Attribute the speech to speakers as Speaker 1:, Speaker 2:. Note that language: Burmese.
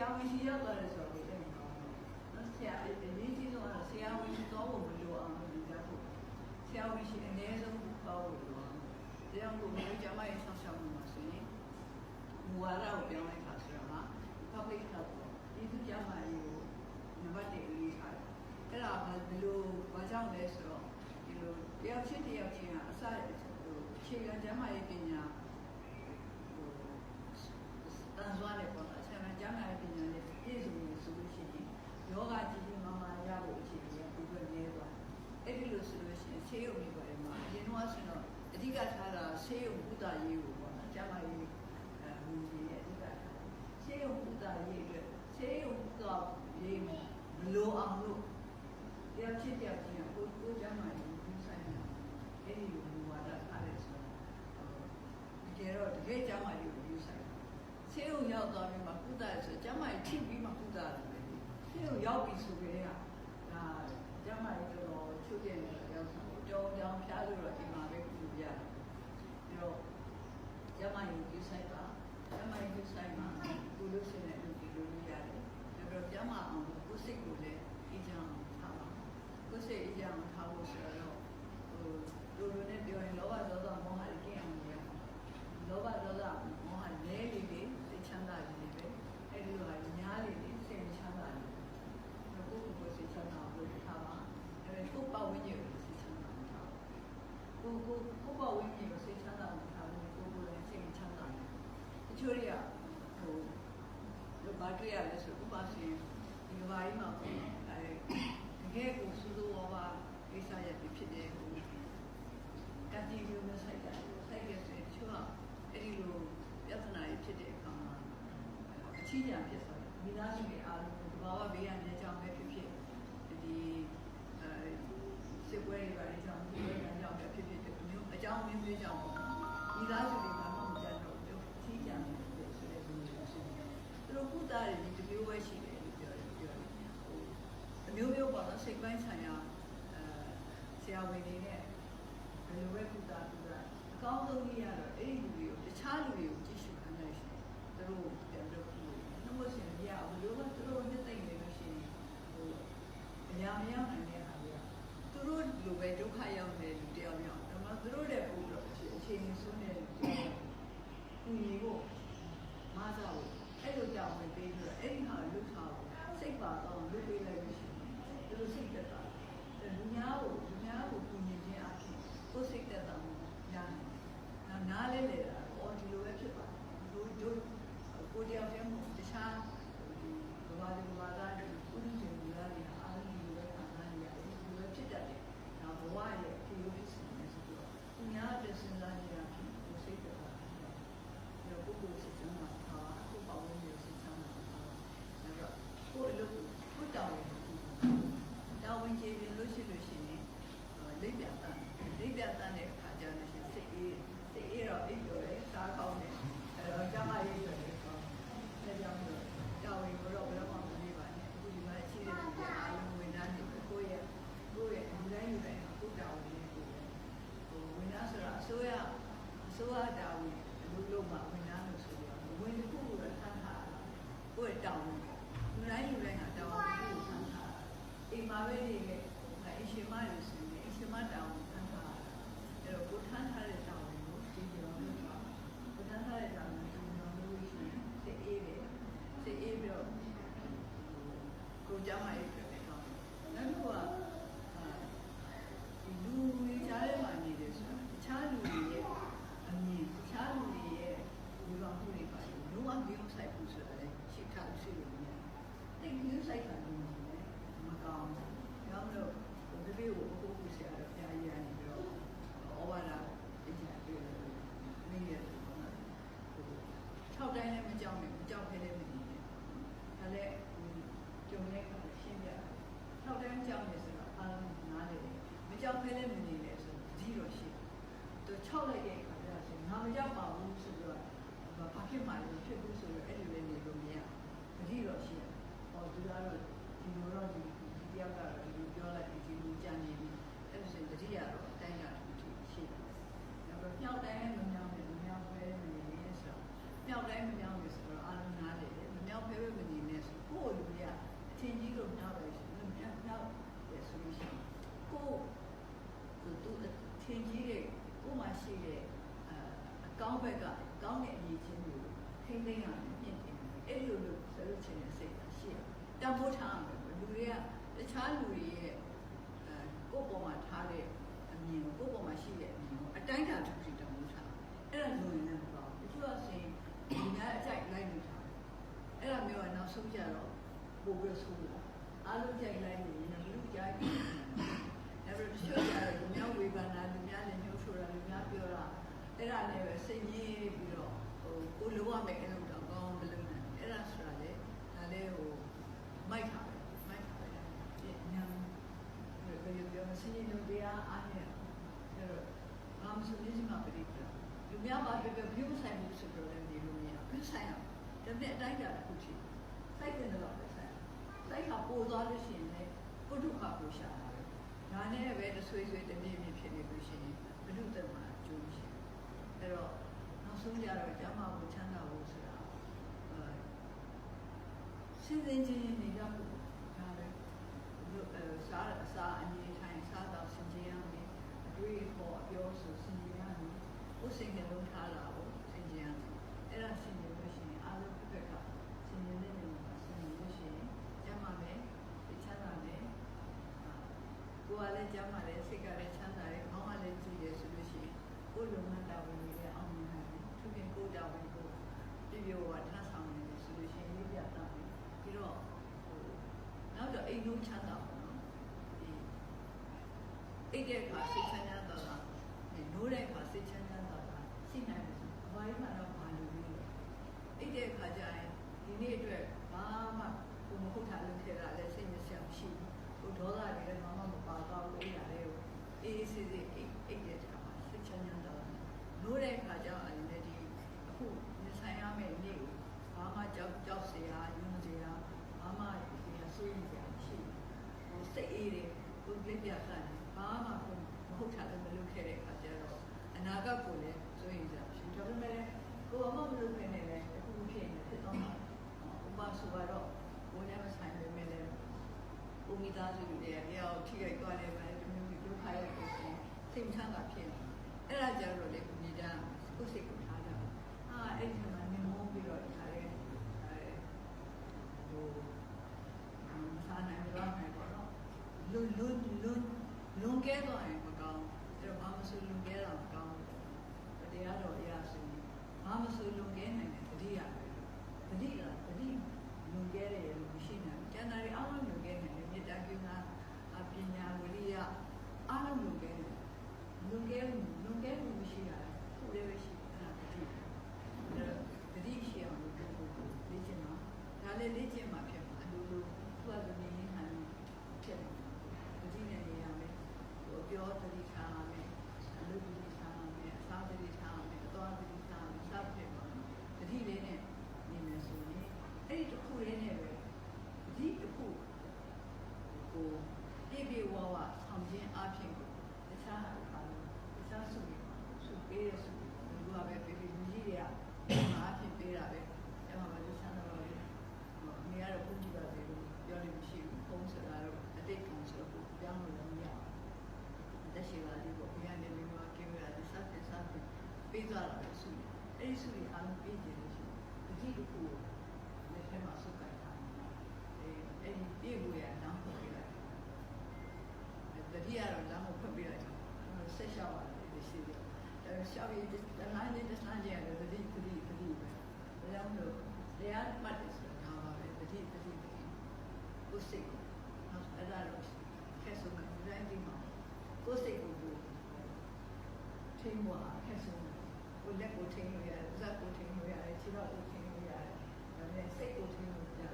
Speaker 1: ရာဝန်ရှိရောက်သွားတယ်ဆိုတော့လည်းနော်ဆရာအရေးကြီးဆုံးကတော့ဆရာဝန်ရှိတော့ဖို့မလိုအောင်လုပ်ကြဖို့ဆရာဝန်ရှိအနည်းဆုံးပေါ့လို့ပြောအောင်တရားကိုမျိုးကျမရဲ့ဆောက်ရှောက်မှုမှာဆိုရင်မူဝါဒကိုပြောင်းလိုက်တာဆိုတော့ public health ဒီသူကျမရေးကိုနံပါတ်1အရေးထားတယ်အဲ့ဒါကဘယ်လိုဘာကြောင့်လဲဆိုတော့ဒီလိုတယောက်ချင်းတယောက်ချင်းကအစအခြေခံကျမရေးပညာတန်ဆွမ်းတယ်ပေါ့နော်ဆရာမကျမ်းမာရေးပညာနဲ့ပြည့်စုံနေဆိုလို့ရှိရင်ယောဂကြီးကြီးမားမားရဖို့အခြေအနေကပိုပြီးနည်းသွားတယ်အဲ့ဒီလိုဆိုလို့ရှိရင်ဆေးရုံတွေပါတယ်မှာအရင်တော့ဆိုတော့အဓိကထားတာဆေးရုံဥဒ္ဒါရေးကိုပေါ့နော်ကျမ်းမာရေးမူကြီးရဲ့အဓိကထားဆေးရုံဥဒ္ဒါရေးအတွက်ဆေးရုံဥဒ္ဒါရေးမလိုအောင်လို့တရားချစ်တရားချင်းကိုကျမ်းမာရေးကိုဆိုင်နေအဲ့ဒီလိုမူဝါဒထားတယ်ဆိုတော့တကယ်တော့တကယ်ကျမ်းမာရေးကိုယူဆိုင်ဆေးရုံရောက်သွားပြီးမှကုသရဆိုကျမ်းမာရေးထိပြီးမှကုသရတယ်ဆေးရုံရောက်ပြီဆိုကြတဲ့ကဒါကျမ်းမာရေးတော်ချုပ်တဲ့နေရာရောက်ဆောင်ကြောင်းကြောင်းဖျားလို့တော့အိမ်မှာပဲကုသရတယ်ပြီးတော့ကျမ်းမာရေးယူဆိုင်ပါကျမ်းမာရေးယူဆိုင်မှာကုလို့ရှိတဲ့လူဒီလိုမျိုးရတယ်ပြီးတော့ကျမ်းမာအောင်ကိုယ်စိတ်ကိုလည်းအေးချမ်းအောင်ထားပါကိုယ်စိတ်အေးချမ်းအောင်ထားဖို့ဆိုတော့လူနဲ့ပြောရင်လောဘဒေါသမောဟတွေကျင့်အောင်လုပ်ရလောဘဒေါသမောဟလဲလေးတွေစိတ်ချမ်းသာလေးတွေပဲအဲ့ဒီလိုဟာညားလေးတွေစိတ်ချမ်းသာလေးကိုယ့်ကိုယ်စိတ်ချမ်းသာလို့ထားပါအဲ့ဒါကိုယ်ပတ်ဝန်းကျင်ကိုစိတ်ချမ်းသာထားကိုပတ်ဝန်းကျင်ကိုစိတ်ချမ်းသာထားလို့ကိုယ်ကိုယ်လည်းစိတ်ချမ်းသာတယ်တချို့တွေကဘာတွေ့ရလဲဆိုဥပမာရှင်ဒီကဘာကြီးမှာတကယ်ကိုစူးစူးဝါးဝါကိစ္စရဖြစ်တဲ့ဟိုကတိမျိုးနဲ့ဆိုင်တယ်ဆိုရင်ချို့ကအဲ့ဒီလိုပြဿနာတွေဖြစ်တဲ့အခါမှာအချီးကျန်ဖြစ်သွားတယ်မိသားစုတွေအားလုံးဒီဘာဝဘေးရတဲ့ကြောင့်ပဲဖြစ်ဖြစ်ဒီစစ်ပွဲတွေပါတဲ့ကြောင့်ဒီပွဲကကြောင့်ပဲဖြစ်ဖြစ်ဒီမျိုးအကြောင်းမျိုးမျိုးကြောင့်မိသားစုတွေဘာမှမကြတော့ဘူးအချီးကျန်တယ်ဆိုတဲ့လူတွေရှိတယ်သူတို့ကုသရည်ဒီမျိုးပဲရှိတယ်လို့ပြောတယ်ဟိုအမျိုးမျိုးပေါ့နော်စိတ်ပိုင်းဆိုင်ရာဆရာဝန်တွေနဲ့ဘယ်လိုပဲကုသအကောင်းဆုံးကြီးရတော့အဲ့ဒီလူတွေကိုတခြားလူတွေကိုကြည့်ရှုခိုင်းလိုက်ရှင်သူတို့ပြန်တော့နှုတ်ဆက်ရအောင်ဘယ်လိုလဲသူတို့နှစ်သိမ့်နေလို့ရှိရင်ဟိုအများမရောက်နိုင်တဲ့အားတွေကသူတို့လိုပဲဒုက္ခရောက်တဲ့လူတယောက်ရောက်ဒါမှသူတို့လည်းပို့တော့အခြေအနေဆိုးနေတယ်ကူညီဖို့မစားဘူးအဲ့လိုကြောင့်ပဲပေးပြီးတော့အဲ့ဒီဟာလွတ်ထားဖို့စိတ်ပါတော့လွတ်ပေးလိုက်လို့ရှိရင်သူတို့စိတ်သက်သာလူများကိုကူညီခြင်းအဖြစ်ကိုယ်စိတ်သက်သာမှုရတယ်။နားလဲလေတာအော်ဒီလိုပဲဖြစ်ပါတယ်။တို့ကိုတယောက်တည်းမဟုတ်တခြားဒီဘာသာတွေကုသရှင်တွေအားလုံးအားလုံးဒီလိုပဲခံစားနေရတယ်။ဒီလိုပဲဖြစ်တတ်တယ်။နောက်ဘဝရဲ့အဖြစ်ဖြစ်စဉ်နဲ့ဆိုတော့သူများတဲ့စဉ်းစားနေတာဖြစ်ကိုယ်စိတ်သက်သာတယ်။ဒီလိုပုဂ္ဂိုလ်စိတ်ချမ်းသာတာအခုပေါ့ဝင်နေစိတ်ချမ်းသာတာ။ဒါတော့ကိုယ်အလုပ်ကိုတောင်းရင်တောင်းဝင်ကြည့်လို့ရှိရင်လိပ်ပြတ်တဲ့အခါကျတော့စိတ်အေးတော့အိပ်လို့လေစားကောင်းတယ်အဲ့တော့ကျမရေးဆိုတယ်ကောဒါကြောင့်မို့တောင်းရင်တော့ဘယ်တော့မှမနေပါနဲ့အခုဒီမှာရှိတဲ့လူတွေအားလုံးဝင်သားနေကိုယ့်ရဲ့လူတိုင်းကိုတောင်းနေကိုဟိုဝင်သားဆိုတာအစိုးရတောင်းလူလုံးမှာဝင်သားလို့ဆိုတော့ဝင်တစ်ခုကိုထမ်းထားကိုယ့်တောင်းလူတိုင်းကတောင်းကိုထမ်းထားအိမ်မှာပဲနေခဲ့အရှင်မလို့ဆိုရင်အရှင်မတောင်းထမ်းထားအဲ့တော့ကိုထမ်းထားတဲ့တောင်းကိုဒီလိုလုပ်ပါကိုထမ်းထားတဲ့တောင်းကိုဒီလိုလုပ်လို့ရှိရင်စိတ်အေးပြီးတော့ကိုကြောင်းမအေးတယ်တော့နောက်တစ်ခုကဒီလူတွေကြားထဲမှာနေတယ်ဆိုတာတခြားလူတွေရဲ့အမြင်တခြားလူတွေရဲ့ဒီလိုမှုတွေပါလို့လုံးဝမယူဆိုင်ဘူးဆိုတာလေရှိထားရှိလို့ရတယ်တိတ်ယူဆိုင်တာလို့မကောင်းဘူးကြောင့်လို့ဒီလိုကိုကိုဆရာတော်ဘုရားကြီးကနေပြီးတော့ဩဝါဒအကျဉ်းပေးတယ်နေရတယ်ပေါ့နော်6တိုင်းလည်းမကြောက်နဲ့မကြောက်ခဲလည်းမနေနဲ့ဒါလည်းကြုံတဲ့အခါရှင်းပြတယ်6တိုင်းကြောက်နေဆိုတော့အားလုံးနားလေတယ်မကြောက်ခဲလည်းမနေနဲ့ဆိုဒီတော့ရှိသူ6လိုက်တဲ့အခါကျတော့ငါမကြောက်ပါဘူးဆိုတော့ဘာဖြစ်မှလည်းဖြစ်ဘူးဆိုတော့အဲ့လိုလည်းနေလို့မရဘူးဒီတော့ရှိတယ်ဟောသူကတော့ဒီလိုတော့ဒီတယောက်ကတော့ဒီလိုပြောလိုက်ဒီလိုကြံနေပြီအဲ့ဒါဆိုရင်တတိယတော့အတိုင်းရတူရှိတယ်။နောက်တော့မြောက်တိုင်းမမြောက်ဘူးမမြောက်ပဲနေနေဆိုတော့မြောက်တိုင်းမမြောက်ဘူးဆိုတော့အားလုံးနားလေ ရှိတဲ့အကောင်းဘက်ကကောင်းတဲ့အရေးချင်းတွေကိုထိမ့်သိမ်းရမယ်မြင့်တင်အဲ့လိုလို့ဆိုလို့ချင်းတဲ့စိတ်ကရှိတယ်တန်ဖိုးထားရမယ်လူတွေကတခြားလူတွေရဲ့ကိုယ့်ပေါ်မှာထားတဲ့အမြင်ကိုယ့်ပေါ်မှာရှိတဲ့အမြင်ကိုအတိုင်းအတာတစ်ခုတန်ဖိုးထားအဲ့ဒါလူရင်းနဲ့မပေါ့တချို့ကဆိုရင်ဒီများအကြိုက်လိုက်လို့ထားအဲ့ဒါမျိုးကနောက်ဆုံးကြတော့ပို့ပြီးဆိုးလာအားလုံးကြိုက်လိုက်လို့ရင်လူကြိုက်တယ်အဲ့တော့တချို့ကြတော့လူများဝေဖန်တာလူများလည်းညှို့ဆိုတာလူများပြောတာအဲ့ဒါနဲ့ပဲစိတ်ကြီးပြီးတော့ကိုလိုရမယ်အဲ့လိုတော့ကောင်းမလုပ်နိုင်အဲ့ဒါဆိုတာလေဒါလေးမိုက်ထားတယ်ဒီညံဘယ်လိုပြောမစင်းနေတရားအားနဲ့အဲ့တော့ဘာမှမဆိုနေစမှာပြိတ္တာလူများပါပြပြပြုဆိုင်မှုဆိုတော့လည်းဒီလိုမျိုးပြဆိုင်အောင်ဒါနဲ့အတိုင်းအတာတစ်ခုရှိစိုက်တဲ့တော့ပဲဆိုင်စိုက်ခါပို့သွားလို့ရှိရင်လည်းကိုဒုက္ခကိုရှာတာပဲဒါနဲ့ပဲတဆွေးဆွေးတပြည့်ပြည့်ဖြစ်နေလို့ရှိရင်ဘုဒ္ဓတမန်အကျိုးရှိအဲ့တော့နောက်ဆုံးကြတော့ကျမ်းမာကိုချမ်းသာဖို့ဆိုတာစဉ်းစဉ်ချင်းနေကြဖို့ဒါပဲစားအနေထိုင်စားတော့စဉ်းကျင်ရမယ်အတွေ့အခေါ်အပြောဆိုစဉ်းကျင်ရမယ်ကိုယ်စိတ်နှလုံးထားလာဖို့စဉ်းကျင်ရမယ်အဲ့ဒါစဉ်းကျင်လို့ရှိရင်အားလုံးတစ်ခါကစဉ်းကျင်တဲ့နေရာစဉ်းကျင်လို့ရှိရင်ကျမ်းမာမယ်ချမ်းသာမယ်ကိုယ်ကလည်းကျမ်းမာတယ်စိတ်ကလည်းချမ်းသာတယ်ခေါင်းကလည်းကြည်တယ်ဆိုလို့ရှိရင်ကိုယ်လုံးဝတာဝန်တွေလည်းအောင်မြင်နိုင်တယ်သူကကိုယ်တာဝန်ကိုပြပြဝထမ်းဆောင်နေတယ်ဆိုလို့ရှိရင်လေးပြတာပဲပြီးတော့နောက်တော့အိမ်လုံးချမ်းသာပေါ့နော်ဒီအိတ်တဲ့အခါစိတ်ချမ်းသာတာနိုးတဲ့အခါစိတ်ချမ်းသာတာရှိနိုင်တယ်အပိုင်းမှာတော့ဘာလို့လဲအိတ်တဲ့အခါကျရင်ဒီနေ့အတွက်ဘာမှကိုမဟုတ်တာလုပ်ခဲ့တာလည်းစိတ်မဆက်မရှိဘူးကိုဒေါသတွေလည်းဘာမှမပါတော့ဘူးအဲ့ဒါလေးကိုအေးစေးစေးအိတ်တဲ့အခါမှာစိတ်ချမ်းသာတာနိုးတဲ့အခါကျရင်လည်းဒီအခုနေဆိုင်ရမယ့်နေ့ကိုဘာမှကြောက်စရာယုံစရာဘာမှဒီဆိုရင်ကြာရှိဟိုစိတ်အေးတယ်ကိုလက်ပြခံတယ်ဘာမှမဟုတ်တာလည်းမလုပ်ခဲ့တဲ့အခါကျတော့အနာဂတ်ကိုလည်းဆိုရင်ကြာရှိဒါပေမဲ့ကိုယ်အမမလုပ်ခဲ့နဲ့လည်းအခုဖြစ်နေဖြစ်တော့ဥပဆိုတော့ကိုယ်နဲ့မဆိုင်ပေမဲ့လည်းကိုမိသားစုတွေတရားထိခိုက်သွားတယ်ပဲဒီမျိုးဒုက္ခရဲ့ကိုယ်စိတ်ချမ်းသာဖြစ်နေအဲ့ဒါကြတော့လေကိုမိသားကိုယ်စိတ်ကိုထားတာအဲ့ဒီမှာနေမိုးပြီးတော့ခါရဲဟိုစားနိုင်တော့မယ်ပေါ့နော်လွန်ကဲတော့ရင်မကောင်းအဲ့တော့ဘာမှဆိုလွန်ကဲတာမကောင်းဘူးတရားတော်အရာဆိုရင်ဘာမှဆိုလွန်ကဲနိုင်တယ်တတိယပဲတတိလွန်ကဲတယ်လို့မရှိနိုင်ဘူးကျန်တာတွေအားလုံးလွန်ကဲနိုင်တယ်မေတ္တာကရုဏာပညာဝိရိယအားလုံးလွန်ကဲတယ်လွန်ကဲမှုမရှိတာကိုယ်လည်းရှိတာတတိရှိအောင်လုပ်ဖို့လေ့ကျင့်မှာဒါလည်းလေ့ကျင့်မှာဖြစ်မှာအလိုလိုသူ့အတူနေနေဟန်ဖြစ်တယ်တတိနဲ့နေရမယ်ဟိုပြောတတိထားရမယ်အလုပ်တတိထားရမယ်အစားတတိထားရမယ်အသွားတတိထားရမယ်စသဖြင့်ပေါ့တတိလေးနဲ့နေမယ်ဆိုရင်အဲ့ဒီတစ်ခုလေးနဲ့ပဲဒီတစ်ခုကိုပြေဝဝဆောင်ခြင်းအဖြစ်ကိုတခြားအခါလို့တခြားစုပြီးစုပေးရစုလူကပဲပြေလူကြီးတွေကအားဖြင့်ပေးတာပဲအဲ့မှာလည်းဆန်းတော့လေနေရာတော့ဘုန်းကြီးပါလေလို့ပြောလို့မရှိဘူးဘုန်းဆိုတာတော့အတိတ်ကံဆိုတော့ပြောင်းလို့လည်းမရဘူးတက်ရှိပါလိမ့်ပေါ့ဘုရားနေလို့ကင်းရတဲ့စသဖြင့်ပေးသွားတာပဲစုအဲ့ဒီစုတွေအားလုံးပေးကြလို့ရှိရင်ဒီတစ်ခုလက်ထဲမှာစုကြိုက်တာအဲ့ဒီပြေဖို့ရတောင်းဖို့ပြလိုက်တတိယတော့တောင်းဖို့ဖွင့်ပြလိုက်ဆက်လျှောက်ရတယ်ရှိတယ်ရှောက်ရည်တနားနဲ့တနားကျရတယ်တတိပဲဒါကြောင့်လို့တရားမှတ်တယ်ဆိုတာပါပဲတတိကိုစိတ်နောက်အဲ့ဒါတော့ခက်ဆုံးတယ်ဒီတိုင်းဒီမှာကိုစိတ်ကိုထိမ့်သွားခက်ဆုံးကိုလက်ကိုထိမ့်လို့ရတယ်ဇက်ကိုထိမ့်လို့ရတယ်ခြေထောက်ကိုထိမ့်လို့ရတယ်ဒါပေမဲ့စိတ်ကိုထိမ့်လို့ရ